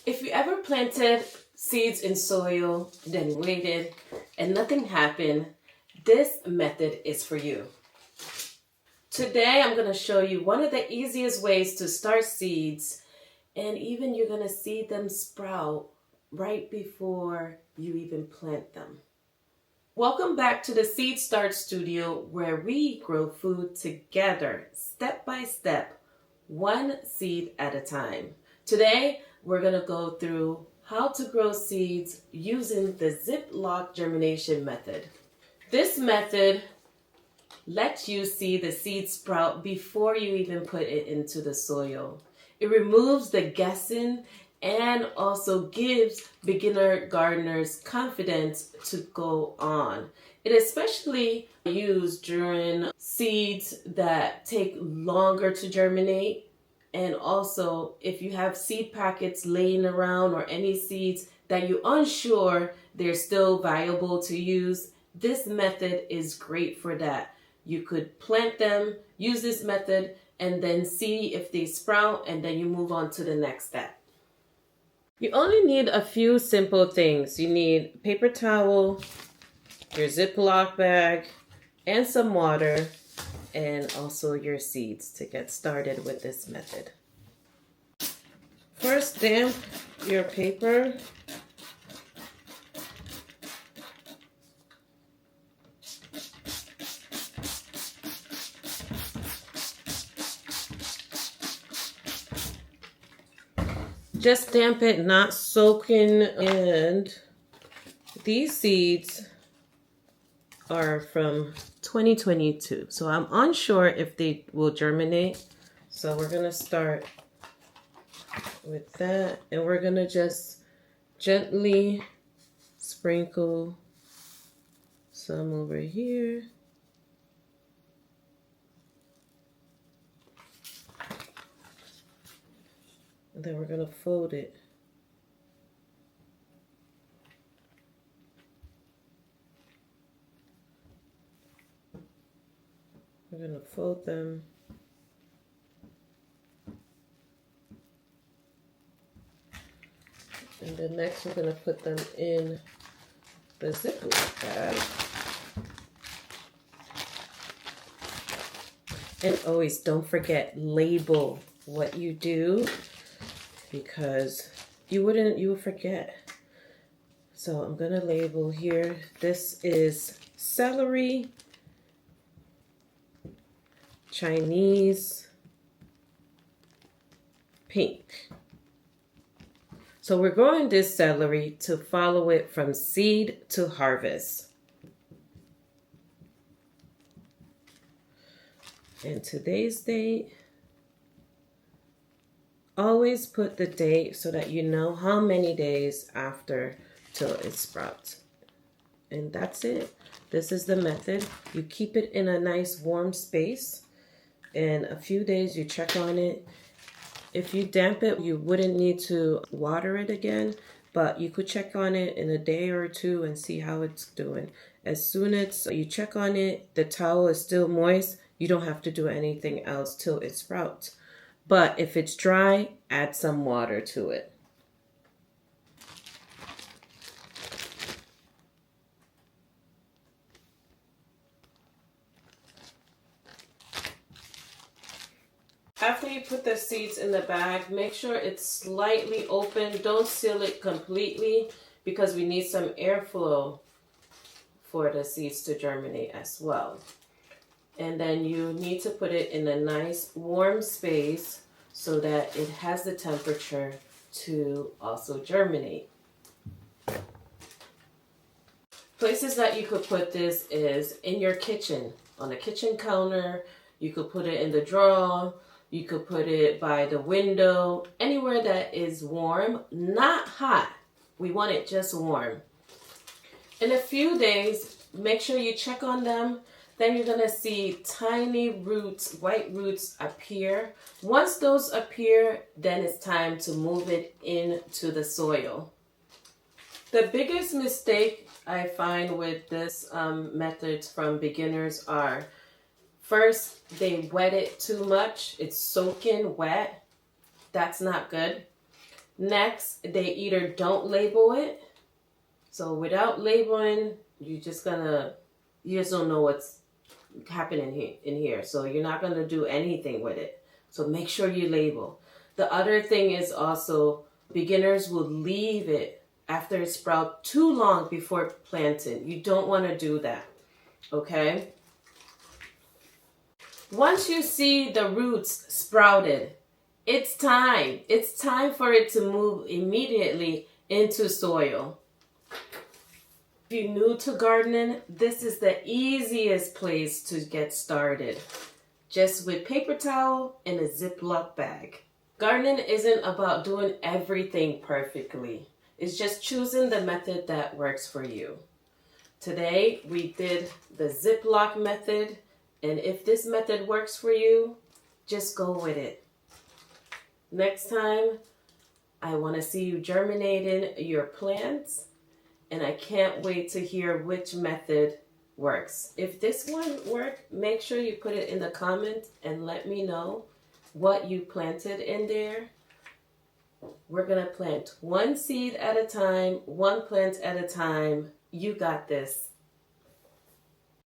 If you ever planted seeds in soil, then waited, and nothing happened, this method is for you. Today, I'm going to show you one of the easiest ways to start seeds, and even you're going to see them sprout right before you even plant them. Welcome back to the Seed Start Studio, where we grow food together, step by step, one seed at a time. Today, we're going to go through how to grow seeds using the Ziploc germination method. This method lets you see the seed sprout before you even put it into the soil. It removes the guessing and also gives beginner gardeners confidence to go on. It especially used during seeds that take longer to germinate, and also if you have seed packets laying around or any seeds that you're unsure they're still viable to use, this method is great for that. You could plant them, use this method, and then see if they sprout, and then you move on to the next step. You only need a few simple things. You need paper towel, your Ziploc bag, and some water, and also your seeds to get started with this method. First, damp your paper. Just damp it, not soaking. And these seeds are from 2022, so I'm unsure if they will germinate. So we're gonna start with that, and we're gonna just gently sprinkle some over here. And then we're going to fold it. We're going to fold them. And then next we're going to put them in the Ziploc bag. And always don't forget, label what you do, because you would forget. So I'm gonna label here. This is celery, Chinese, pink. So we're growing this celery to follow it from seed to harvest. And today's date, always put the date so that you know how many days after till it sprouts. And that's it. This is the method. You keep it in a nice warm space. In a few days you check on it. If you damp it, you wouldn't need to water it again, but you could check on it in a day or two and see how it's doing. As soon as you check on it, the towel is still moist, you don't have to do anything else till it sprouts. But if it's dry, add some water to it. After you put the seeds in the bag, make sure it's slightly open. Don't seal it completely, because we need some airflow for the seeds to germinate as well. And then you need to put it in a nice warm space so that it has the temperature to also germinate. Places that you could put this is in your kitchen, on the kitchen counter. You could put it in the drawer. You could put it by the window, anywhere that is warm, not hot. We want it just warm. In a few days, make sure you check on them. Then you're gonna see tiny roots, white roots appear. Once those appear, then it's time to move it into the soil. The biggest mistake I find with this methods from beginners are, first, they wet it too much. It's soaking wet. That's not good. Next, they either don't label it. So without labeling, you just don't know what's happening in here. So you're not gonna do anything with it. So make sure you label. The other thing is also, beginners will leave it after it sprouts too long before planting. You don't want to do that, okay? Once you see the roots sprouted, it's time. It's time for it to move immediately into soil. If you're new to gardening, this is the easiest place to get started. Just with paper towel and a Ziploc bag. Gardening isn't about doing everything perfectly. It's just choosing the method that works for you. Today, we did the Ziploc method, and if this method works for you, just go with it. Next time, I want to see you germinating your plants, and I can't wait to hear which method works. If this one worked, make sure you put it in the comments and let me know what you planted in there. We're gonna plant one seed at a time, one plant at a time. You got this.